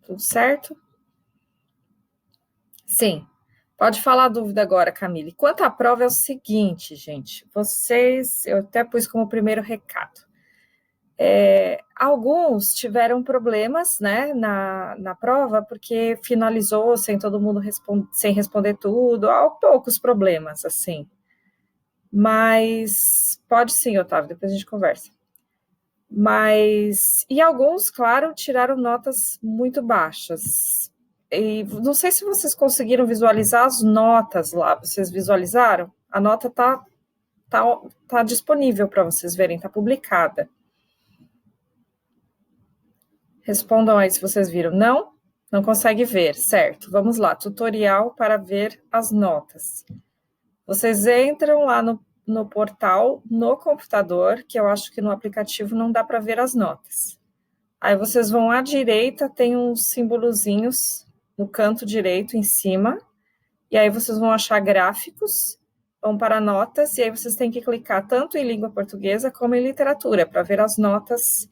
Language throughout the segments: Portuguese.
Tudo certo? Sim. Pode falar a dúvida agora, Camille. Quanto à prova é o seguinte, gente. Eu até pus como primeiro recado. Alguns tiveram problemas, né, na prova, porque finalizou sem todo mundo sem responder tudo, há poucos problemas, assim. Mas pode sim, Otávio, depois a gente conversa. E alguns, claro, tiraram notas muito baixas. E não sei se vocês conseguiram visualizar as notas lá. Vocês visualizaram? A nota tá disponível para vocês verem, está publicada. Respondam aí se vocês viram. Não? Não consegue ver, certo. Vamos lá, tutorial para ver as notas. Vocês entram lá no portal, no computador, que eu acho que no aplicativo não dá para ver as notas. Aí vocês vão à direita, tem uns simbolozinhos no canto direito em cima, e aí vocês vão achar gráficos, vão para notas, e aí vocês têm que clicar tanto em língua portuguesa como em literatura, para ver as notas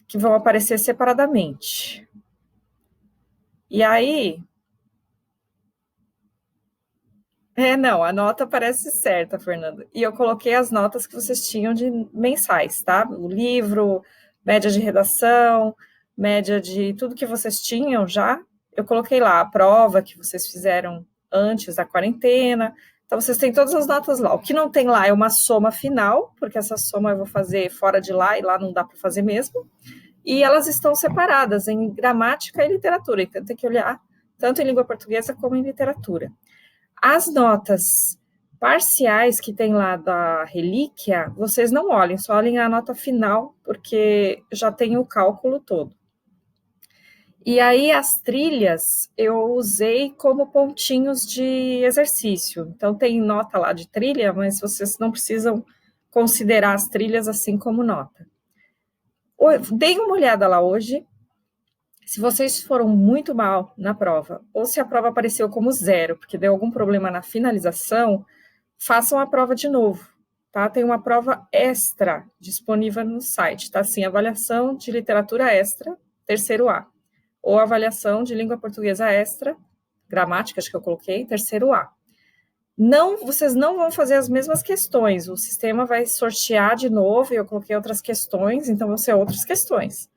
que vão aparecer separadamente. E aí... não, a nota parece certa, Fernanda. E eu coloquei as notas que vocês tinham de mensais, tá? O livro, média de redação, média de tudo que vocês tinham já. Eu coloquei lá a prova que vocês fizeram antes da quarentena. Então, vocês têm todas as notas lá. O que não tem lá é uma soma final, porque essa soma eu vou fazer fora de lá e lá não dá para fazer mesmo. E elas estão separadas em gramática e literatura. Então, tem que olhar tanto em língua portuguesa como em literatura. As notas parciais que tem lá da relíquia, vocês não olhem, só olhem a nota final, porque já tem o cálculo todo. E aí, as trilhas eu usei como pontinhos de exercício. Então, tem nota lá de trilha, mas vocês não precisam considerar as trilhas assim como nota. Deem uma olhada lá hoje. Se vocês foram muito mal na prova, ou se a prova apareceu como 0, porque deu algum problema na finalização, façam a prova de novo, tá? Tem uma prova extra disponível no site, tá? Assim, avaliação de literatura extra, terceiro A, ou avaliação de língua portuguesa extra, gramática, acho que eu coloquei, terceiro A. Vocês não vão fazer as mesmas questões, o sistema vai sortear de novo, e eu coloquei outras questões, então vão ser outras questões.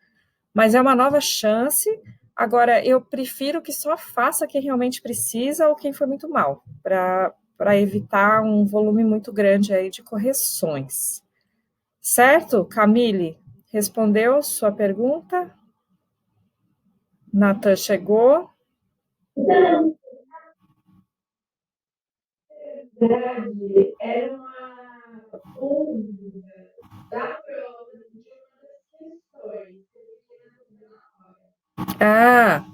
Mas é uma nova chance. Agora, eu prefiro que só faça quem realmente precisa ou quem foi muito mal, para evitar um volume muito grande aí de correções. Certo, Camille? Respondeu sua pergunta? Natan chegou? Não. Verdade, era uma dúvida da prova de uma das questões. Ah,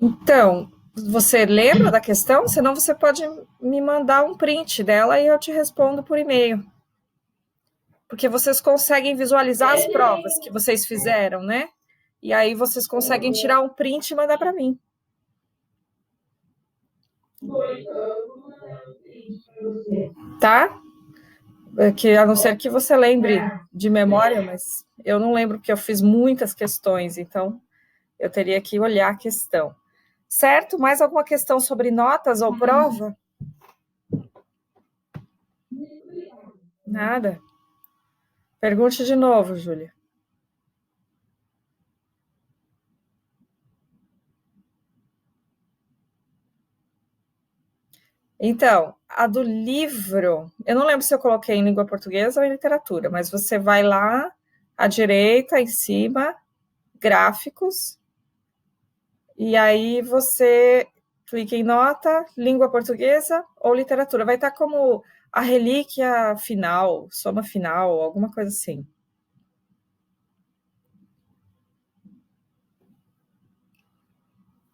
então, você lembra da questão? Senão você pode me mandar um print dela e eu te respondo por e-mail. Porque vocês conseguem visualizar as provas que vocês fizeram, né? E aí vocês conseguem tirar um print e mandar para mim. Tá? Que, a não ser que você lembre de memória, mas eu não lembro porque eu fiz muitas questões, então eu teria que olhar a questão. Certo? Mais alguma questão sobre notas ou prova? Nada. Pergunte de novo, Júlia. Então, a do livro, eu não lembro se eu coloquei em língua portuguesa ou em literatura, mas você vai lá à direita, em cima, gráficos, e aí você clica em nota, língua portuguesa ou literatura. Vai estar como a relíquia final, soma final, alguma coisa assim.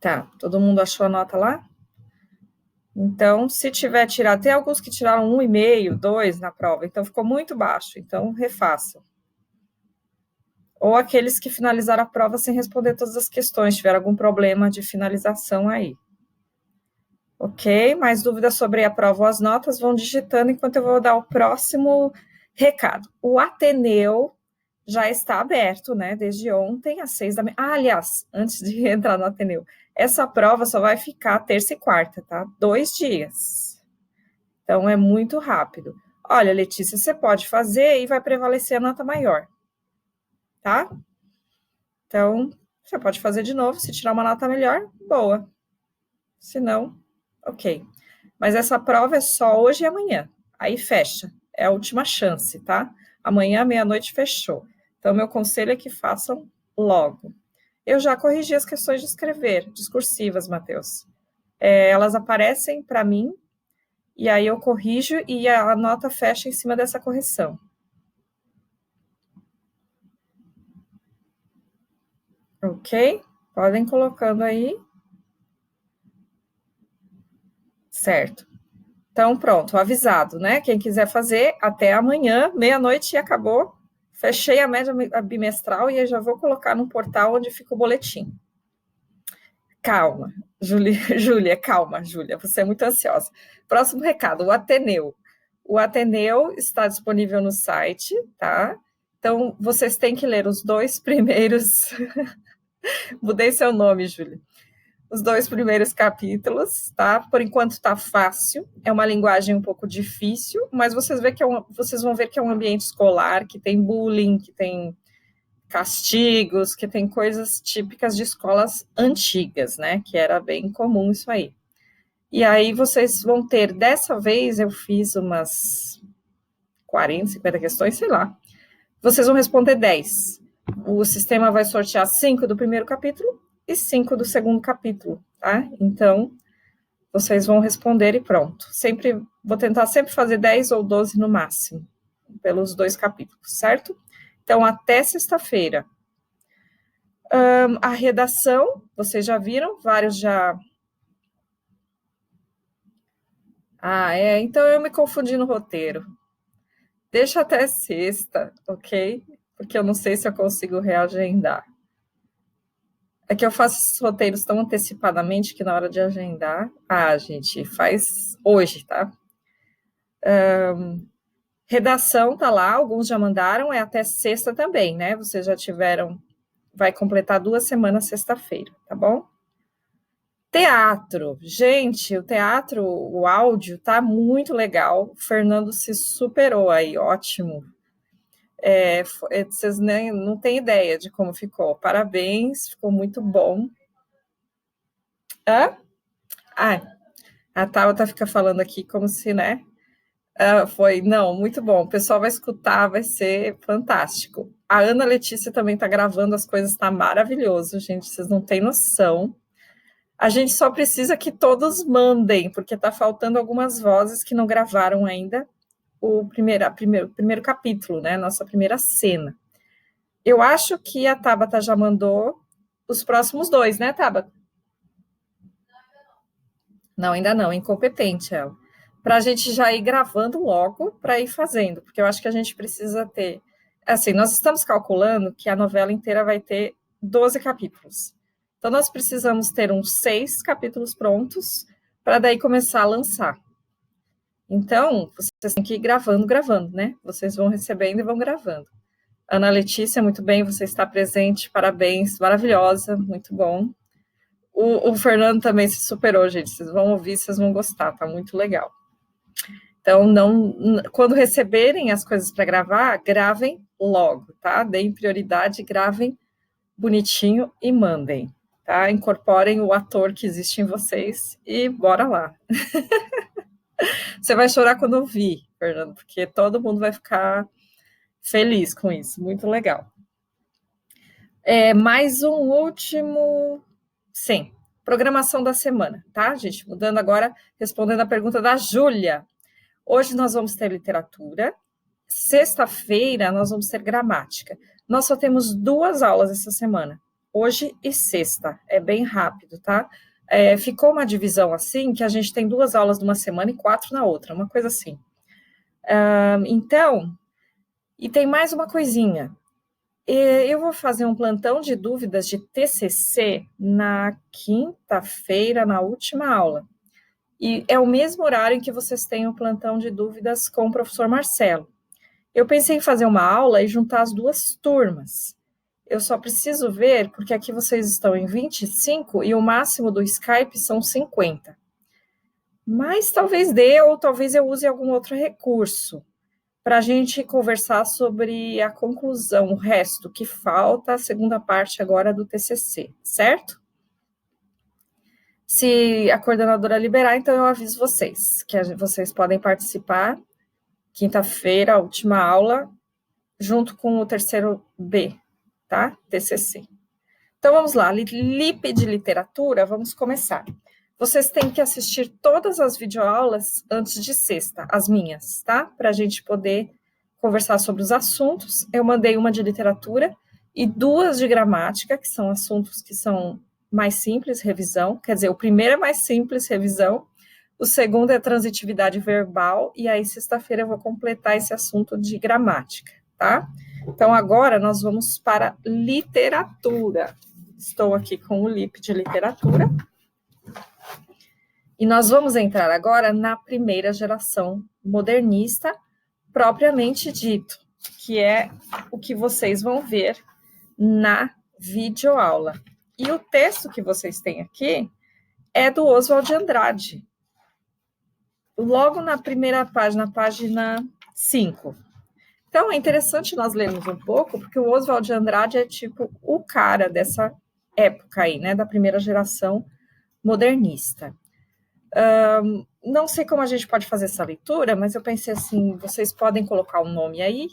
Tá, todo mundo achou a nota lá? Então, se tiver tirado, tem alguns que tiraram 1,5, 2 na prova, então ficou muito baixo, então refaçam. Ou aqueles que finalizaram a prova sem responder todas as questões, tiveram algum problema de finalização aí. Ok? Mais dúvidas sobre a prova ou as notas, vão digitando enquanto eu vou dar o próximo recado. O Ateneu já está aberto, né, desde ontem às 6 da manhã. Ah, aliás, antes de entrar no Ateneu, essa prova só vai ficar terça e quarta, tá? 2 dias. Então, é muito rápido. Olha, Letícia, você pode fazer e vai prevalecer a nota maior, tá? Então, você pode fazer de novo, se tirar uma nota melhor, boa. Se não, ok. Mas essa prova é só hoje e amanhã. Aí fecha. É a última chance, tá? Amanhã, meia-noite, fechou. Então, meu conselho é que façam logo. Eu já corrigi as questões de escrever, discursivas, Matheus. Elas aparecem para mim, e aí eu corrijo e a nota fecha em cima dessa correção. Ok? Podem colocando aí. Certo. Então, pronto, avisado, né? Quem quiser fazer, até amanhã, meia-noite e acabou. Fechei a média bimestral e eu já vou colocar no portal onde fica o boletim. Calma, Júlia, calma, Júlia, você é muito ansiosa. Próximo recado, o Ateneu. O Ateneu está disponível no site, tá? Então, vocês têm que ler os 2 primeiros. Mudei seu nome, Júlia. Os 2 primeiros capítulos, tá? Por enquanto tá fácil, é uma linguagem um pouco difícil, mas vocês vão ver que é um ambiente escolar, que tem bullying, que tem castigos, que tem coisas típicas de escolas antigas, né? Que era bem comum isso aí. E aí vocês vão ter, dessa vez eu fiz umas 40, 50 questões, sei lá. Vocês vão responder 10. O sistema vai sortear 5 do primeiro capítulo e 5 do segundo capítulo, tá? Então, vocês vão responder e pronto. Vou tentar sempre fazer 10 ou 12 no máximo, pelos 2 capítulos, certo? Então, até sexta-feira. A redação, vocês já viram, vários já... então eu me confundi no roteiro. Deixa até sexta, ok? Porque eu não sei se eu consigo reagendar. É que eu faço esses roteiros tão antecipadamente que na hora de agendar... gente, faz hoje, tá? Redação tá lá, alguns já mandaram, é até sexta também, né? Vocês já tiveram... Vai completar 2 semanas sexta-feira, tá bom? Teatro. Gente, o teatro, o áudio tá muito legal. O Fernando se superou aí, ótimo. Vocês nem, não têm ideia de como ficou. Parabéns, ficou muito bom. Hã? A Tabata fica falando aqui como se, né? Não, muito bom. O pessoal vai escutar, vai ser fantástico. A Ana Letícia também está gravando as coisas, está maravilhoso, gente. Vocês não têm noção. A gente só precisa que todos mandem, porque está faltando algumas vozes que não gravaram ainda o primeiro capítulo, né? Nossa primeira cena. Eu acho que a Tabata já mandou os próximos 2, né, Tabata? Não, ainda não, incompetente ela. Para a gente já ir gravando logo, para ir fazendo, porque eu acho que a gente precisa ter. Assim, nós estamos calculando que a novela inteira vai ter 12 capítulos. Então, nós precisamos ter uns 6 capítulos prontos para daí começar a lançar. Então, vocês têm que ir gravando, né? Vocês vão recebendo e vão gravando. Ana Letícia, muito bem, você está presente, parabéns, maravilhosa, muito bom. O Fernando também se superou, gente. Vocês vão ouvir, vocês vão gostar, tá muito legal. Então, quando receberem as coisas para gravar, gravem logo, tá? Deem prioridade, gravem bonitinho e mandem, tá? Incorporem o ator que existe em vocês e bora lá. Você vai chorar quando ouvir, Fernando, porque todo mundo vai ficar feliz com isso. Muito legal. Mais um último... Sim, programação da semana, tá, gente? Mudando agora, respondendo a pergunta da Júlia. Hoje nós vamos ter literatura, sexta-feira nós vamos ter gramática. Nós só temos 2 aulas essa semana, hoje e sexta, é bem rápido, tá? Ficou uma divisão assim, que a gente tem 2 aulas numa semana e 4 na outra, uma coisa assim. Então, e tem mais uma coisinha. Eu vou fazer um plantão de dúvidas de TCC na quinta-feira, na última aula. E é o mesmo horário em que vocês têm o plantão de dúvidas com o professor Marcelo. Eu pensei em fazer uma aula e juntar as duas turmas. Eu só preciso ver, porque aqui vocês estão em 25 e o máximo do Skype são 50. Mas talvez dê, ou talvez eu use algum outro recurso para a gente conversar sobre a conclusão, o resto que falta, a segunda parte agora do TCC, certo? Se a coordenadora liberar, então eu aviso vocês, que vocês podem participar. Quinta-feira, a última aula, junto com o terceiro B, tá? TCC. Então, vamos lá, LIP de literatura, vamos começar. Vocês têm que assistir todas as videoaulas antes de sexta, as minhas, tá? Para a gente poder conversar sobre os assuntos. Eu mandei uma de literatura e duas de gramática, que são assuntos que são mais simples, revisão. Quer dizer, o primeiro é mais simples, revisão. O segundo é transitividade verbal. E aí, sexta-feira, eu vou completar esse assunto de gramática, tá? Então, agora nós vamos para literatura. Estou aqui com o LIP de literatura. E nós vamos entrar agora na primeira geração modernista, propriamente dito, que é o que vocês vão ver na videoaula. E o texto que vocês têm aqui é do Oswald de Andrade. Logo na primeira página, página 5. Então, é interessante nós lermos um pouco, porque o Oswald de Andrade é tipo o cara dessa época aí, né, da primeira geração modernista. Não sei como a gente pode fazer essa leitura, mas eu pensei assim, vocês podem colocar um nome aí,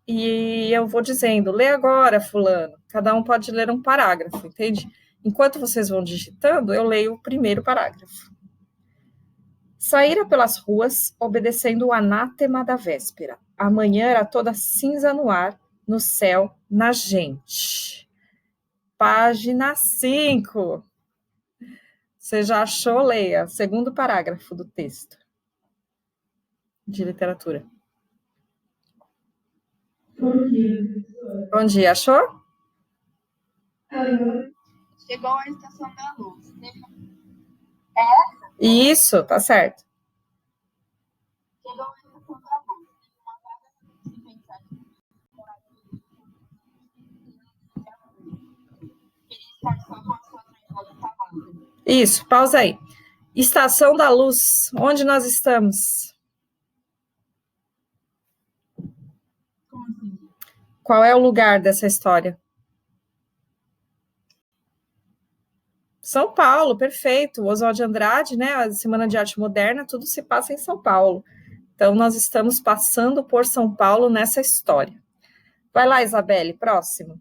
e eu vou dizendo, lê agora, fulano. Cada um pode ler um parágrafo, entende? Enquanto vocês vão digitando, eu leio o primeiro parágrafo. Saíra pelas ruas, obedecendo o anátema da véspera. A manhã era toda cinza no ar, no céu, na gente. Página 5. Você já achou? Leia. Segundo parágrafo do texto de literatura. Bom dia. Bom dia. Achou? Chegou a estação da luz. Isso, tá certo. Chegou a estação da luz. Isso, pausa aí. Estação da Luz, onde nós estamos? Como assim? Qual é o lugar dessa história? São Paulo, perfeito. Oswald de Andrade, né? A Semana de Arte Moderna, tudo se passa em São Paulo. Então, nós estamos passando por São Paulo nessa história. Vai lá, Isabelle, próximo.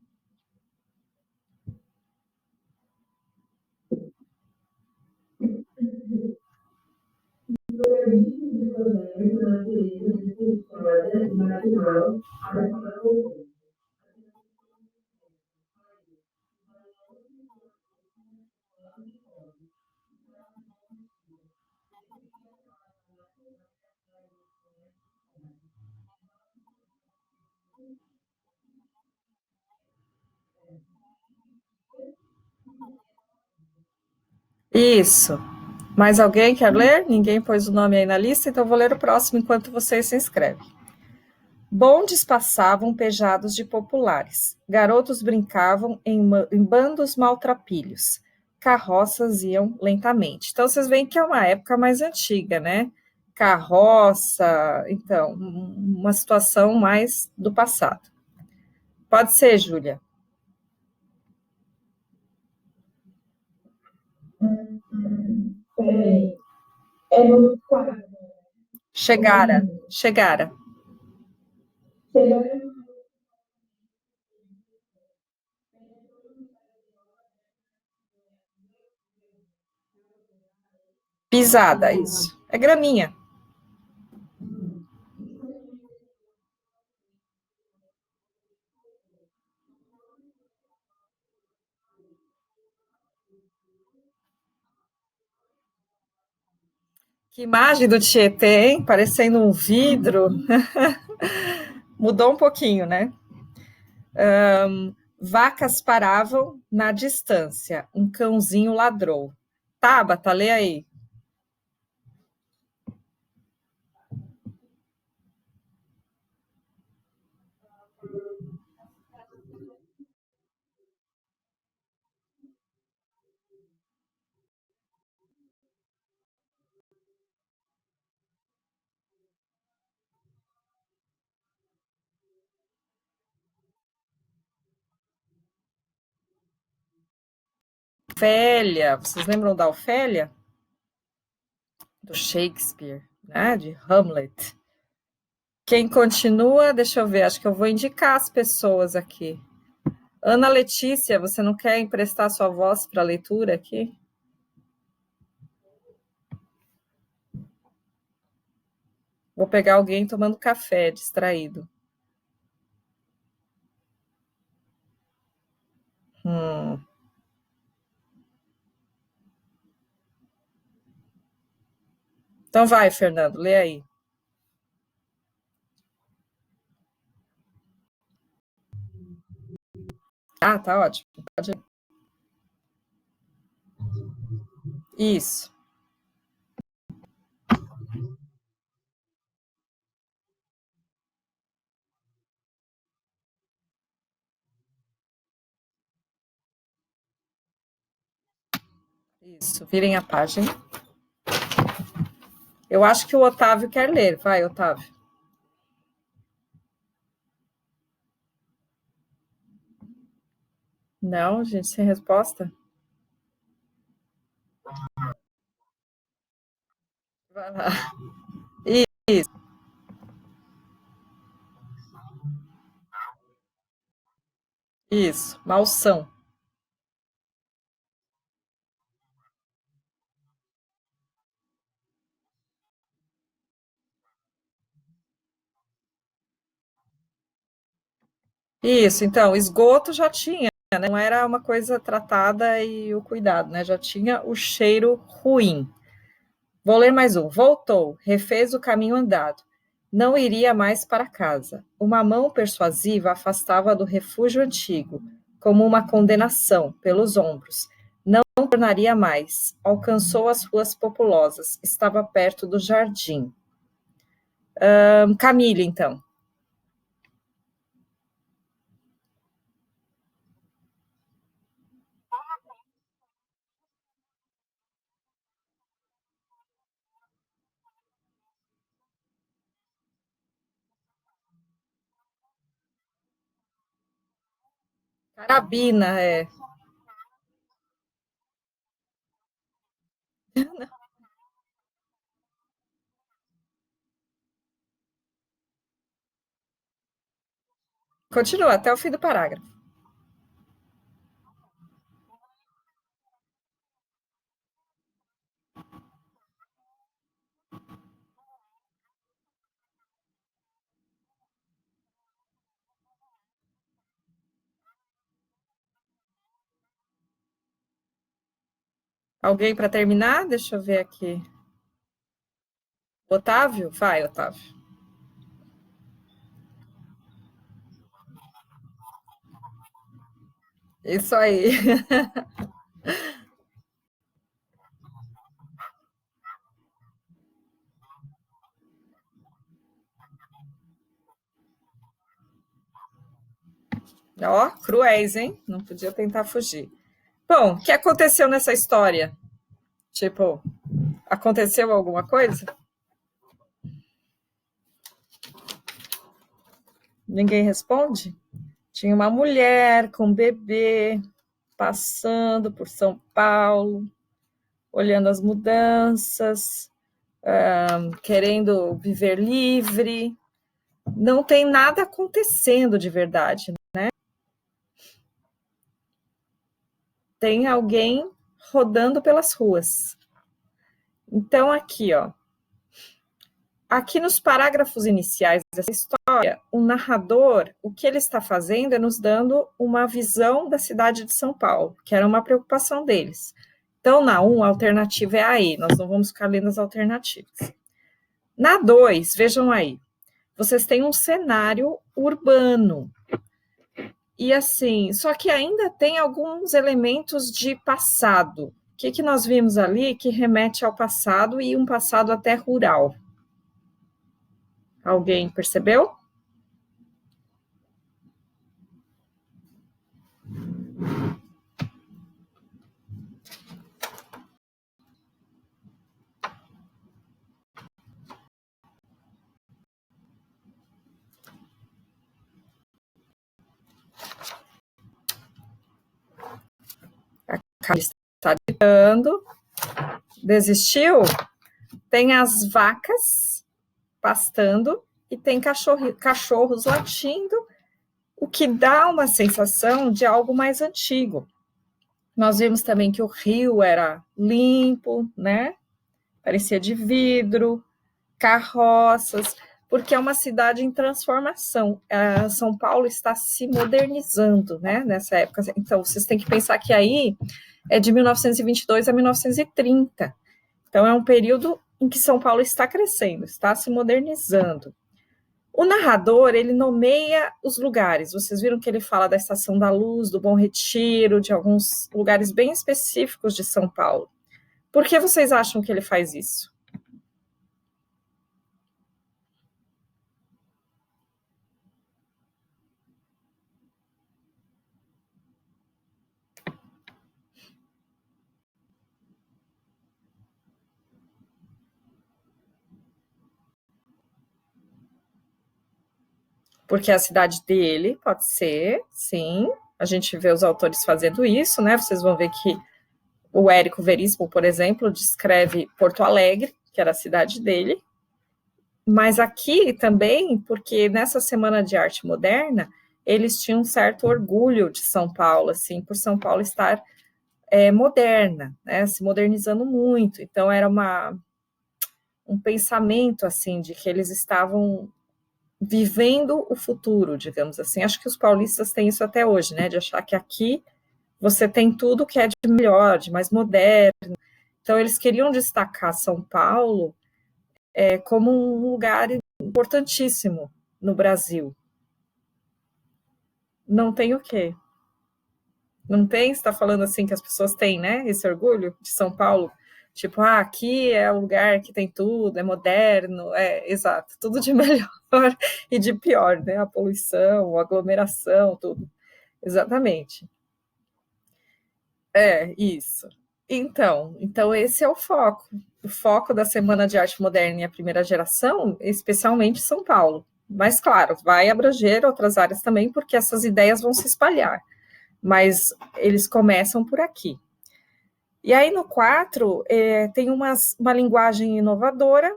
Isso. Mais alguém quer ler? Ninguém pôs o nome aí na lista, então vou ler o próximo enquanto vocês se inscrevem. Bondes passavam pejados de populares. Garotos brincavam em bandos maltrapilhos. Carroças iam lentamente. Então, vocês veem que é uma época mais antiga, né? Carroça, então, uma situação mais do passado. Pode ser, Júlia. Peraí. É no quadro. Chegara. Chegou. Pisada, isso. É graminha. Que imagem do Tietê, hein? Parecendo um vidro. Mudou um pouquinho, né? Vacas paravam na distância. Um cãozinho ladrou. Tabata, lê aí. Ofélia. Vocês lembram da Ofélia? Do Shakespeare, né? De Hamlet. Quem continua? Deixa eu ver, acho que eu vou indicar as pessoas aqui. Ana Letícia, você não quer emprestar sua voz para leitura aqui? Vou pegar alguém tomando café, distraído. Hum. Então vai, Fernando, lê aí. Ah, tá ótimo. Pode... Isso, isso. Virem a página. Eu acho que o Otávio quer ler. Vai, Otávio. Não, gente, sem resposta? Vai lá. Isso, isso. Malsão. Isso, então, esgoto já tinha, né? Não era uma coisa tratada e o cuidado, né? Já tinha o cheiro ruim. Vou ler mais um. Voltou, refez o caminho andado. Não iria mais para casa. Uma mão persuasiva afastava do refúgio antigo, como uma condenação, pelos ombros. Não tornaria mais. Alcançou as ruas populosas. Estava perto do jardim. Camille, então. Carabina, é. Continua até o fim do parágrafo. Alguém para terminar? Deixa eu ver aqui. Otávio? Vai, Otávio. Isso aí. Ó, cruéis, hein? Não podia tentar fugir. Bom, o que aconteceu nessa história? Tipo, aconteceu alguma coisa? Ninguém responde? Tinha uma mulher com um bebê passando por São Paulo, olhando as mudanças, querendo viver livre. Não tem nada acontecendo de verdade, né? Tem alguém rodando pelas ruas. Então, aqui, ó. Aqui nos parágrafos iniciais dessa história, o narrador, o que ele está fazendo é nos dando uma visão da cidade de São Paulo, que era uma preocupação deles. Então, na 1, a alternativa é a E, nós não vamos ficar lendo as alternativas. Na 2, vejam aí, vocês têm um cenário urbano. E assim, só que ainda tem alguns elementos de passado. O que nós vimos ali que remete ao passado e um passado até rural? Alguém percebeu? A Tá digitando. Desistiu? Tem as vacas pastando e tem cachorros latindo, o que dá uma sensação de algo mais antigo. Nós vimos também que o rio era limpo, né? Parecia de vidro, carroças, porque é uma cidade em transformação. São Paulo está se modernizando, né? Nessa época. Então, vocês têm que pensar que aí é de 1922 a 1930. Então, é um período em que São Paulo está crescendo, está se modernizando. O narrador, ele nomeia os lugares. Vocês viram que ele fala da Estação da Luz, do Bom Retiro, de alguns lugares bem específicos de São Paulo. Por que vocês acham que ele faz isso? Porque é a cidade dele, pode ser, sim. A gente vê os autores fazendo isso, né? Vocês vão ver que o Érico Veríssimo, por exemplo, descreve Porto Alegre, que era a cidade dele. Mas aqui também, porque nessa Semana de Arte Moderna, eles tinham um certo orgulho de São Paulo, assim, por São Paulo estar moderna, né? Se modernizando muito. Então, era um pensamento, assim, de que eles estavam vivendo o futuro, digamos assim. Acho que os paulistas têm isso até hoje, né? De achar que aqui você tem tudo que é de melhor, de mais moderno. Então, eles queriam destacar São Paulo como um lugar importantíssimo no Brasil. Não tem o quê? Não tem? Você está falando assim que as pessoas têm, né? Esse orgulho de São Paulo? Tipo, aqui é o lugar que tem tudo, é moderno, exato, tudo de melhor e de pior, né? A poluição, a aglomeração, tudo. Exatamente. Isso. Então esse é o foco. O foco da Semana de Arte Moderna e a primeira geração, especialmente São Paulo. Mas, claro, vai abranger outras áreas também, porque essas ideias vão se espalhar. Mas eles começam por aqui. E aí, no 4, tem uma linguagem inovadora.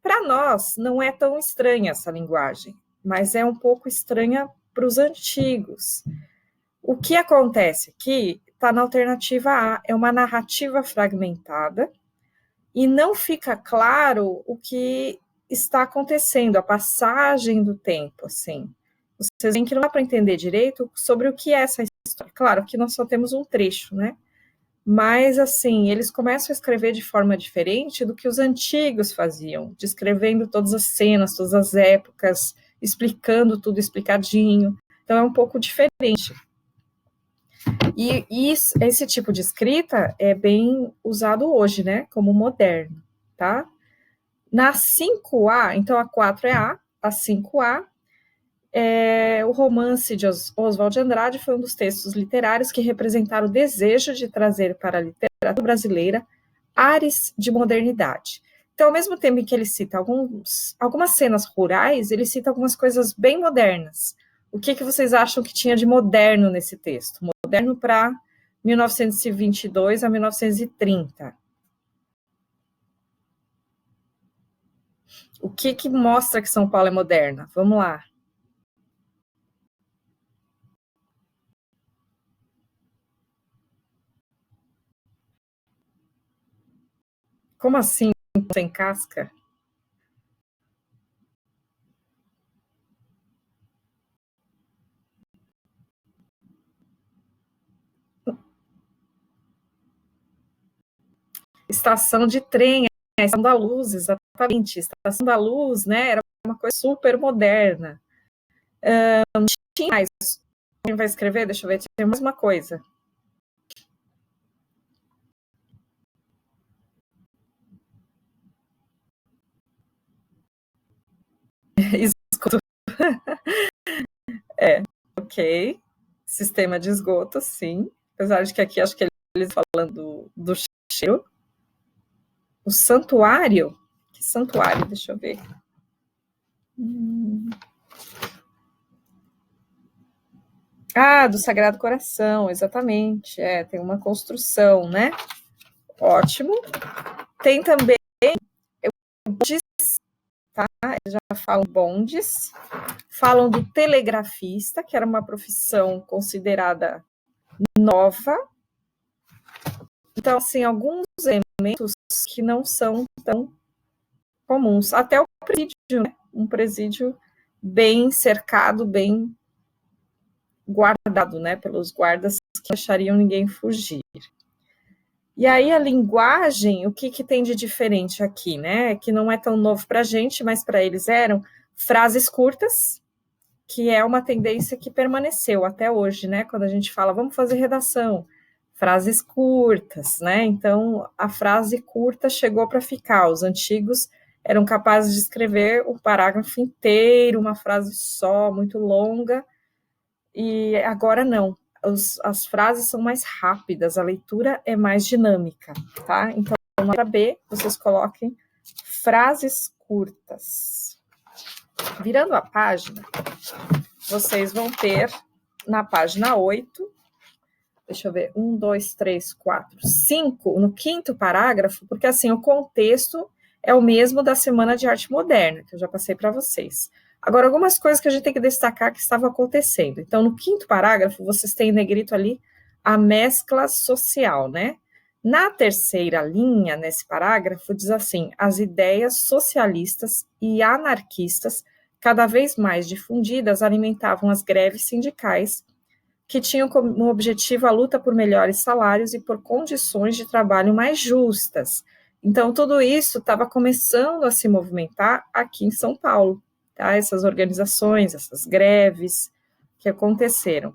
Para nós, não é tão estranha essa linguagem, mas é um pouco estranha para os antigos. O que acontece aqui está na alternativa A, é uma narrativa fragmentada e não fica claro o que está acontecendo, a passagem do tempo, assim. Vocês veem que não dá para entender direito sobre o que é essa história. Claro que nós só temos um trecho, né? Mas, assim, eles começam a escrever de forma diferente do que os antigos faziam, descrevendo todas as cenas, todas as épocas, explicando tudo explicadinho. Então, é um pouco diferente. E esse tipo de escrita é bem usado hoje, né, como moderno, tá? Na 5A, então a 4 é a 5A, o romance de Oswald de Andrade foi um dos textos literários que representaram o desejo de trazer para a literatura brasileira ares de modernidade. Então, ao mesmo tempo em que ele cita algumas cenas rurais, ele cita algumas coisas bem modernas. O que vocês acham que tinha de moderno nesse texto? Moderno para 1922 a 1930. O que mostra que São Paulo é moderna? Vamos lá. Como assim, sem casca? Estação de trem, a Estação da Luz, exatamente. Estação da Luz, né, era uma coisa super moderna. Tinha mais. Quem vai escrever? Deixa eu ver, tem mais uma coisa. Esgoto. Ok. Sistema de esgoto, sim. Apesar de que aqui acho que eles falando do cheiro. O santuário? Que santuário? Deixa eu ver. Ah, do Sagrado Coração, exatamente. Tem uma construção, né? Ótimo. Tem também bondes, tá? Eles já falam bondes. Falam do telegrafista, que era uma profissão considerada nova. Então, assim, alguns elementos que não são tão comuns. Até o presídio, né? Um presídio bem cercado, bem guardado, né? Pelos guardas que deixariam ninguém fugir. E aí a linguagem, o que tem de diferente aqui, né? Que não é tão novo para a gente, mas para eles eram frases curtas, que é uma tendência que permaneceu até hoje, né? Quando a gente fala, vamos fazer redação, frases curtas, né? Então, a frase curta chegou para ficar. Os antigos eram capazes de escrever um parágrafo inteiro, uma frase só, muito longa, e agora não. As frases são mais rápidas, a leitura é mais dinâmica, tá? Então, para B, vocês coloquem frases curtas. Virando a página, vocês vão ter na página 8, deixa eu ver, 1, 2, 3, 4, 5, no quinto parágrafo, porque assim, o contexto é o mesmo da Semana de Arte Moderna, que eu já passei para vocês. Agora, algumas coisas que a gente tem que destacar que estavam acontecendo. Então, no quinto parágrafo, vocês têm em negrito ali a mescla social, né? Na terceira linha, nesse parágrafo, diz assim, as ideias socialistas e anarquistas, cada vez mais difundidas, alimentavam as greves sindicais, que tinham como objetivo a luta por melhores salários e por condições de trabalho mais justas. Então, tudo isso estava começando a se movimentar aqui em São Paulo, tá? Essas organizações, essas greves que aconteceram.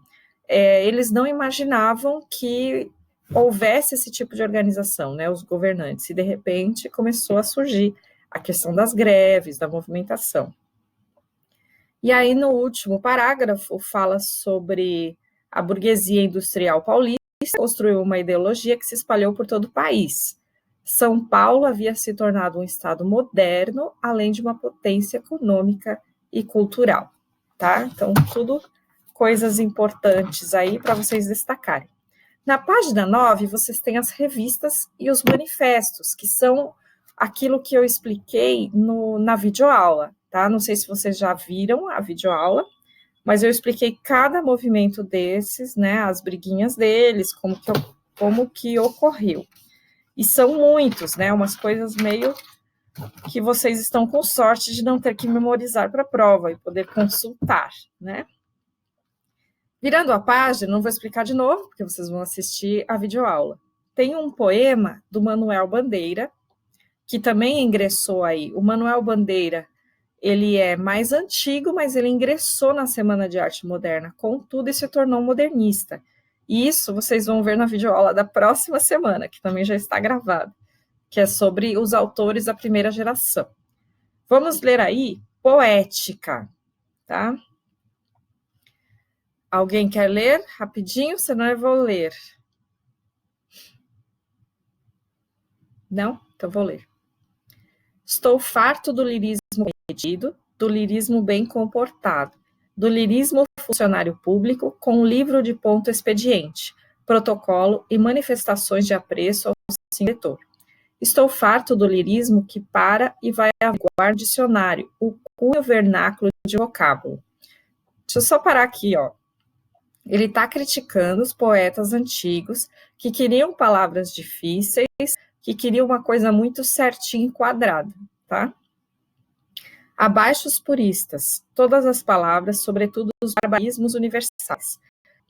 Eles não imaginavam que houvesse esse tipo de organização, né, os governantes, e de repente começou a surgir a questão das greves, da movimentação. E aí, no último parágrafo, fala sobre a burguesia industrial paulista, construiu uma ideologia que se espalhou por todo o país. São Paulo havia se tornado um estado moderno, além de uma potência econômica e cultural, tá? Então, tudo coisas importantes aí para vocês destacarem. Na página 9, vocês têm as revistas e os manifestos, que são aquilo que eu expliquei na videoaula, tá? Não sei se vocês já viram a videoaula, mas eu expliquei cada movimento desses, né, as briguinhas deles, como que ocorreu. E são muitos, né, umas coisas meio que vocês estão com sorte de não ter que memorizar para a prova e poder consultar, né? Virando a página, não vou explicar de novo, porque vocês vão assistir a videoaula. Tem um poema do Manuel Bandeira, que também ingressou aí. O Manuel Bandeira, ele é mais antigo, mas ele ingressou na Semana de Arte Moderna, contudo, e se tornou modernista. E isso vocês vão ver na videoaula da próxima semana, que também já está gravada, que é sobre os autores da primeira geração. Vamos ler aí Poética, tá? Alguém quer ler rapidinho? Senão eu vou ler. Não? Então vou ler. Estou farto do lirismo comedido, do lirismo bem comportado, do lirismo funcionário público com livro de ponto expediente, protocolo e manifestações de apreço ao diretor. Estou farto do lirismo que para e vai averiguar dicionário, o cunho vernáculo de vocábulo. Deixa eu só parar aqui, ó. Ele está criticando os poetas antigos que queriam palavras difíceis, que queriam uma coisa muito certinha e quadrada, tá? Abaixo os puristas, todas as palavras, sobretudo os barbarismos universais,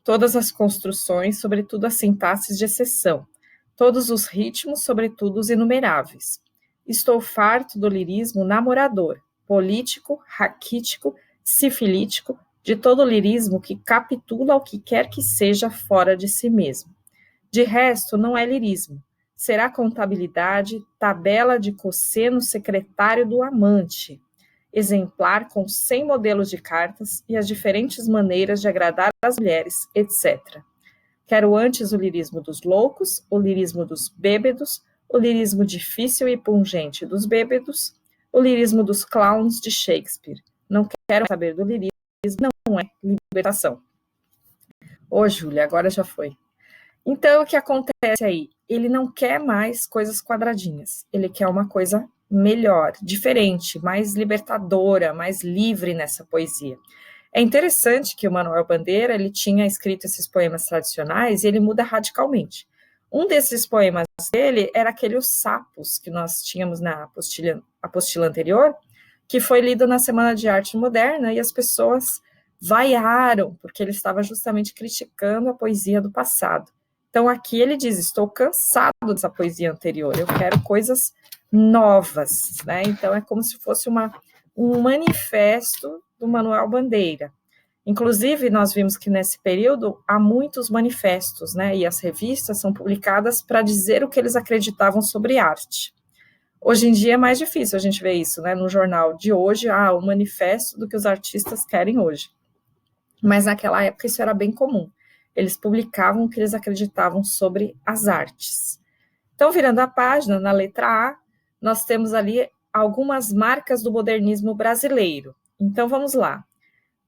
todas as construções, sobretudo as sintaxes de exceção, todos os ritmos, sobretudo os inumeráveis. Estou farto do lirismo namorador, político, raquítico, sifilítico, de todo lirismo que capitula ao que quer que seja fora de si mesmo. De resto, não é lirismo. Será contabilidade, tabela de cosseno secretário do amante, exemplar com 100 modelos de cartas e as diferentes maneiras de agradar as mulheres, etc. Quero antes o lirismo dos loucos, o lirismo dos bêbados, o lirismo difícil e pungente dos bêbados, o lirismo dos clowns de Shakespeare. Não quero saber do lirismo, não é libertação. Ô, Júlia, agora já foi. Então, o que acontece aí? Ele não quer mais coisas quadradinhas. Ele quer uma coisa melhor, diferente, mais libertadora, mais livre nessa poesia. É interessante que o Manuel Bandeira, ele tinha escrito esses poemas tradicionais e ele muda radicalmente. Um desses poemas dele era aquele Os Sapos, que nós tínhamos na apostila anterior, que foi lido na Semana de Arte Moderna, e as pessoas vaiaram, porque ele estava justamente criticando a poesia do passado. Então, aqui ele diz, estou cansado dessa poesia anterior, eu quero coisas novas, né? Então, é como se fosse um manifesto do Manuel Bandeira. Inclusive, nós vimos que nesse período há muitos manifestos, né? E as revistas são publicadas para dizer o que eles acreditavam sobre arte. Hoje em dia é mais difícil a gente ver isso, né? No jornal de hoje, o manifesto do que os artistas querem hoje. Mas naquela época isso era bem comum. Eles publicavam o que eles acreditavam sobre as artes. Então, virando a página, na letra A, nós temos ali algumas marcas do modernismo brasileiro. Então, vamos lá.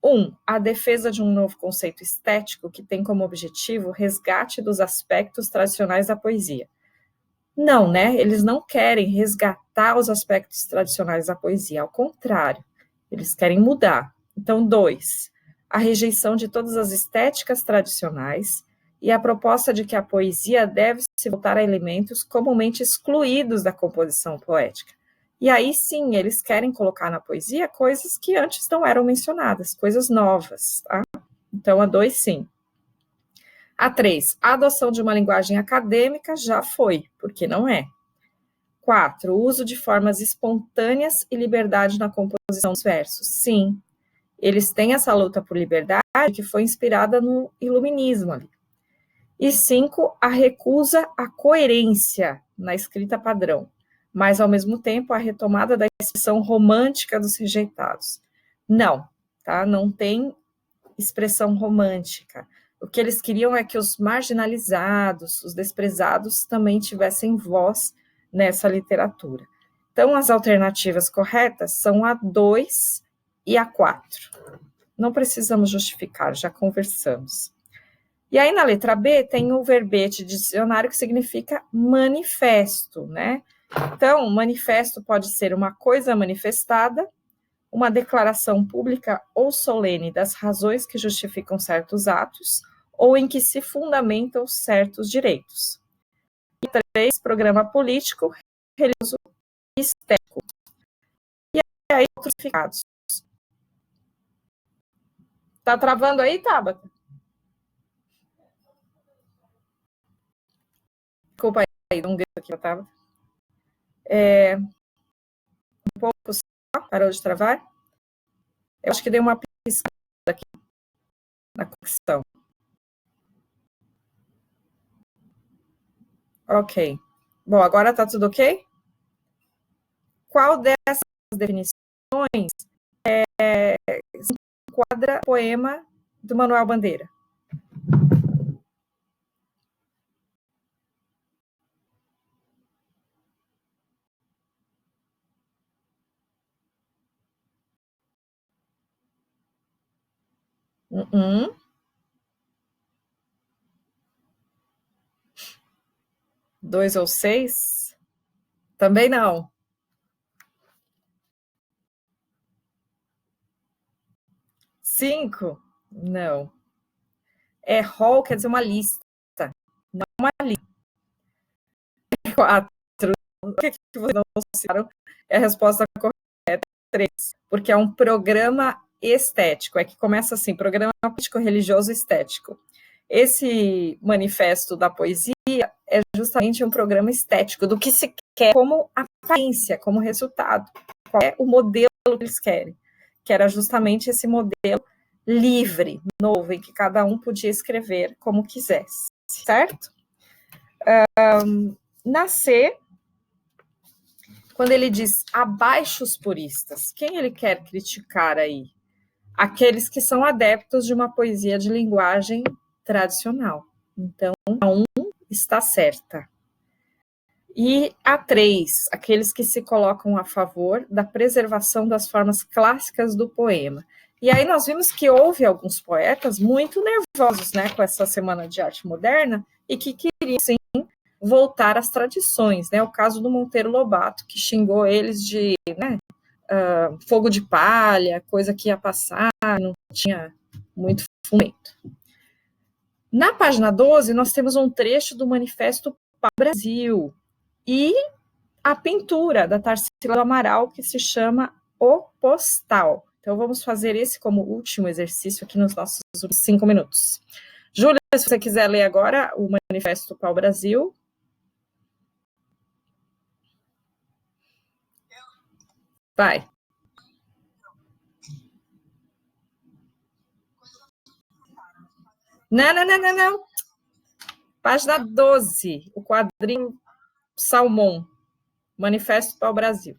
1. A defesa de um novo conceito estético que tem como objetivo o resgate dos aspectos tradicionais da poesia. Não, né? Eles não querem resgatar os aspectos tradicionais da poesia, ao contrário, eles querem mudar. Então, 2. A rejeição de todas as estéticas tradicionais e a proposta de que a poesia deve se voltar a elementos comumente excluídos da composição poética. E aí sim, eles querem colocar na poesia coisas que antes não eram mencionadas, coisas novas, tá? Então, a 2, sim. A 3, a adoção de uma linguagem acadêmica já foi, porque não é. 4, o uso de formas espontâneas e liberdade na composição dos versos. Sim, eles têm essa luta por liberdade que foi inspirada no iluminismo ali. E 5, a recusa à coerência na escrita padrão, mas, ao mesmo tempo, a retomada da expressão romântica dos rejeitados. Não, tá? Não tem expressão romântica. O que eles queriam é que os marginalizados, os desprezados, também tivessem voz nessa literatura. Então, as alternativas corretas são a 2 e a 4. Não precisamos justificar, já conversamos. E aí, na letra B, tem o verbete de dicionário que significa manifesto, né? Então, manifesto pode ser uma coisa manifestada, uma declaração pública ou solene das razões que justificam certos atos ou em que se fundamentam certos direitos. E 3, programa político, religioso e estético. E aí, outros significados. Tá travando aí, Tabata? Desculpa aí, um grito aqui, Tabata. Um pouco só, parou de travar? Eu acho que dei uma piscada aqui na conexão. Ok. Bom, agora tá tudo ok? Qual dessas definições se enquadra o poema do Manuel Bandeira? Uh-uh. 2 ou 6? Também não. 5? Não. Hall quer dizer uma lista, não uma lista. 4. Por que vocês não citaram? É a resposta correta. 3. Porque é um programa estético. É que começa assim, programa político, religioso, estético. Esse manifesto da poesia é justamente um programa estético, do que se quer como aparência, como resultado. Qual é o modelo que eles querem? Que era justamente esse modelo livre, novo, em que cada um podia escrever como quisesse, certo? Na C, quando ele diz abaixo os puristas, quem ele quer criticar aí? Aqueles que são adeptos de uma poesia de linguagem tradicional. Então, a 1 está certa. E a 3, aqueles que se colocam a favor da preservação das formas clássicas do poema. E aí nós vimos que houve alguns poetas muito nervosos, né, com essa Semana de Arte Moderna e que queriam, sim, voltar às tradições, né? O caso do Monteiro Lobato, que xingou eles de, né, fogo de palha, coisa que ia passar, não tinha muito fundamento. Na página 12, nós temos um trecho do Manifesto para o Brasil e a pintura da Tarsila do Amaral, que se chama O Postal. Então, vamos fazer esse como último exercício aqui nos nossos 5 minutos. Júlia, se você quiser ler agora o Manifesto para o Brasil. Vai. Não. Página 12, o quadrinho Salmão, Manifesto para o Brasil.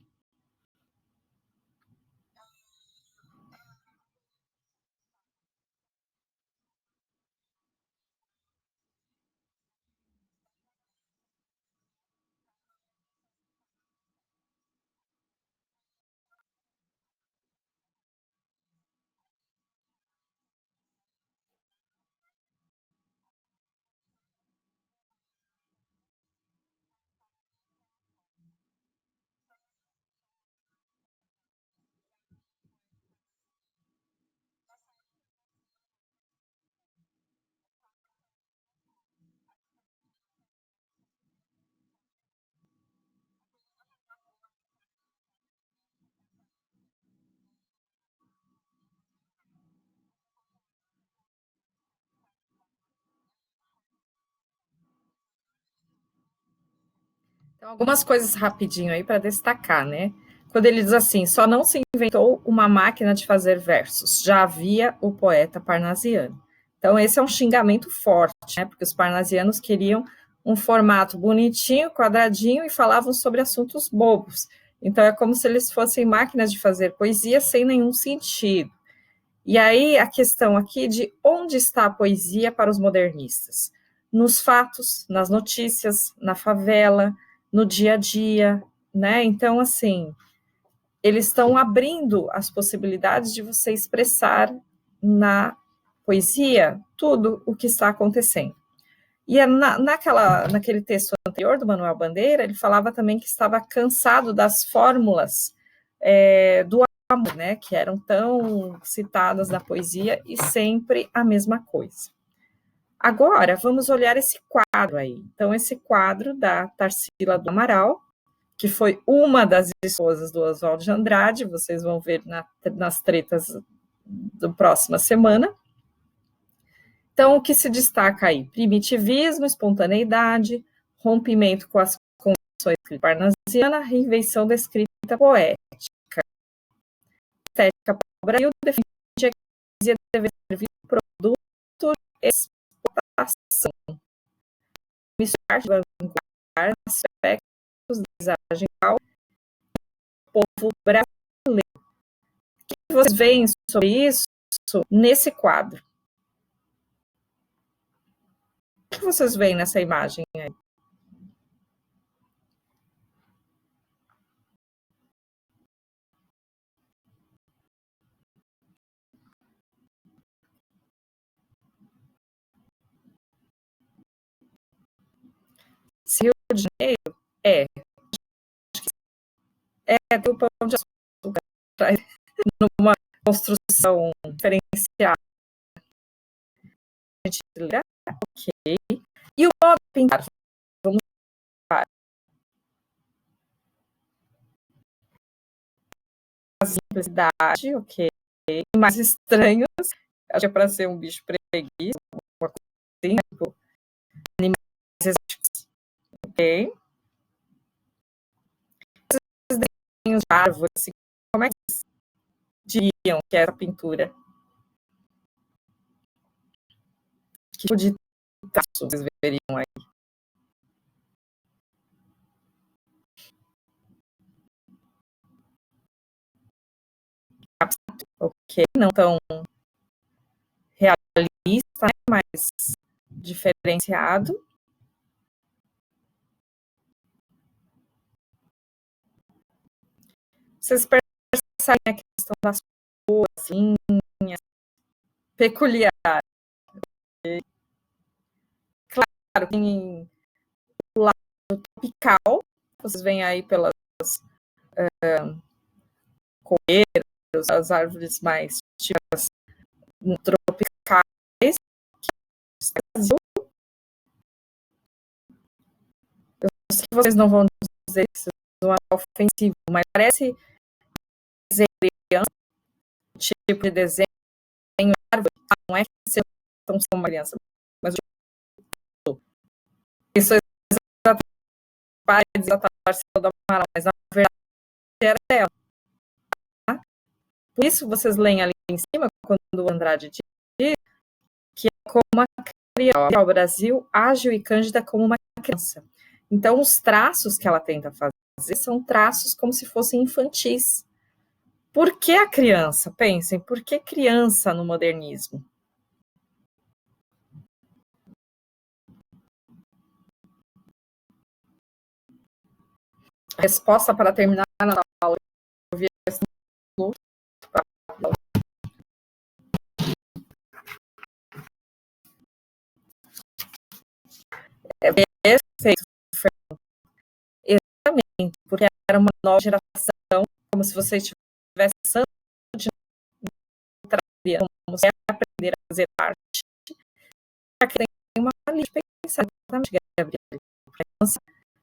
Então, algumas coisas rapidinho aí para destacar, né? Quando ele diz assim, só não se inventou uma máquina de fazer versos, já havia o poeta parnasiano. Então, esse é um xingamento forte, né? Porque os parnasianos queriam um formato bonitinho, quadradinho e falavam sobre assuntos bobos. Então, é como se eles fossem máquinas de fazer poesia sem nenhum sentido. E aí a questão aqui de onde está a poesia para os modernistas? Nos fatos, nas notícias, na favela, no dia a dia, né? Então, assim, eles estão abrindo as possibilidades de você expressar na poesia tudo o que está acontecendo. E naquele texto anterior do Manuel Bandeira, ele falava também que estava cansado das fórmulas do amor, né, que eram tão citadas na poesia e sempre a mesma coisa. Agora, vamos olhar esse quadro aí. Então, esse quadro da Tarsila do Amaral, que foi uma das esposas do Oswald de Andrade, vocês vão ver nas tretas da próxima semana. Então, o que se destaca aí? Primitivismo, espontaneidade, rompimento com as convenções parnasiana, reinvenção da escrita poética. Estética para o Brasil defende que a poesia deve servir produto de exportação. Misturar vanguarda aspectos da paisagem do povo brasileiro. O que vocês veem sobre isso nesse quadro? O que vocês veem nessa imagem aí? Se Rio de Janeiro tem o Pão de Açúcar numa construção diferenciada. Ok. E o modo de pintar? Vamos para a simplicidade, ok. Mais estranhos, acho que é para ser um bicho preguiça, uma coisa assim, tipo, animais exóticos, ok. Esses desenhos de árvores, assim, como é que vocês diriam que é essa pintura? Que tipo de traço vocês veriam aí? Ok, não tão realista, mas diferenciado. Vocês percebem a questão das assim, peculiar. Claro, tem o lado tropical, vocês veem aí pelas coeiras, as árvores mais típicas tropicais, Brasil. Eu sei que vocês não vão dizer que isso é ofensivo, mas parece desenho, tipo de desenho, árvore, não é que você não são uma criança, mas isso é exatamente a Tarsila do Amaral, mas na verdade era dela. Tá? Por isso vocês leem ali em cima, quando o Andrade diz que é como uma criança, o Brasil ágil e cândida como uma criança. Então, os traços que ela tenta fazer são traços como se fossem infantis. Por que a criança? Pensem, por que criança no modernismo? A resposta para terminar a aula, eu vi esse é perfeito, exatamente, porque era uma nova geração, como se você estivesse de como você aprender a fazer arte, para que tem uma linha de pensar, exatamente, Gabriel.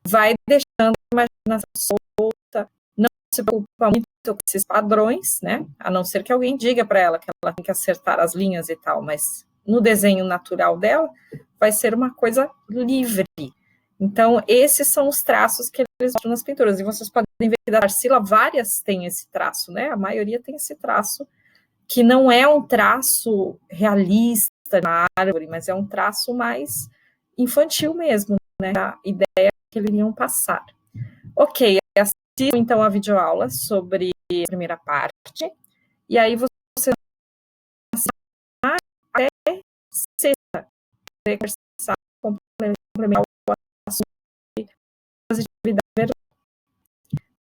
Vai deixando a imaginação solta, não se preocupa muito com esses padrões, né? A não ser que alguém diga para ela que ela tem que acertar as linhas e tal, mas no desenho natural dela vai ser uma coisa livre. Então, esses são os traços que eles mostram nas pinturas. E vocês podem ver que da Tarsila, várias têm esse traço, né? A maioria tem esse traço, que não é um traço realista na árvore, mas é um traço mais infantil mesmo, né? A ideia que eles iriam passar. Ok, assistam então a videoaula sobre a primeira parte, e aí você até sexta, conversar, complementar o assunto de positividade.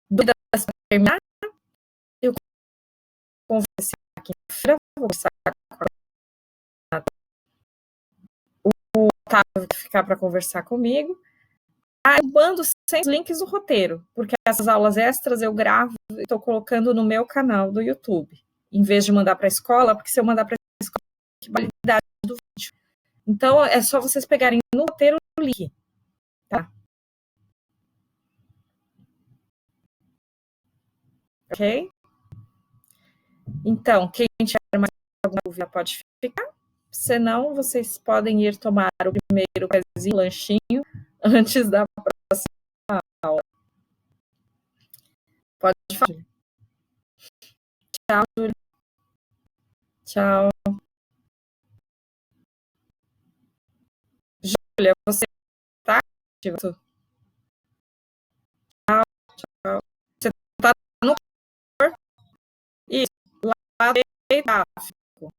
Dúvidas para terminar? Eu conversar aqui na feira, vou conversar com o Otávio que ficar para conversar comigo. Eu mando sempre os links do roteiro, porque essas aulas extras eu gravo e estou colocando no meu canal do YouTube, em vez de mandar para a escola, porque se eu mandar para a escola, tem validade do vídeo. Então, é só vocês pegarem no roteiro o link, tá? Ok? Então, quem tiver mais alguma dúvida pode ficar, senão vocês podem ir tomar o primeiro pezinho, lanchinho, antes da próxima aula. Pode falar. Tchau, Júlia. Tchau. Júlia, você está ativa? Tchau, tchau. Você está no cor? Isso, lá gráfico.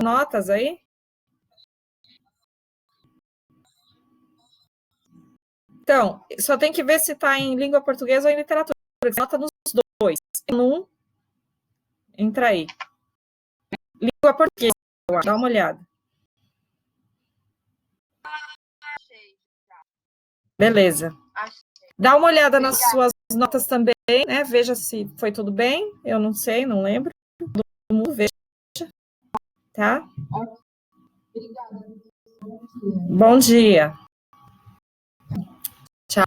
Notas aí? Então, só tem que ver se está em língua portuguesa ou em literatura. Nota nos dois. Um, entra aí. Língua portuguesa, dá uma olhada. Beleza. Dá uma olhada nas suas notas também, né? Veja se foi tudo bem. Eu não sei, não lembro. Todo mundo veja. Tá? Obrigada. Bom dia. Tchau.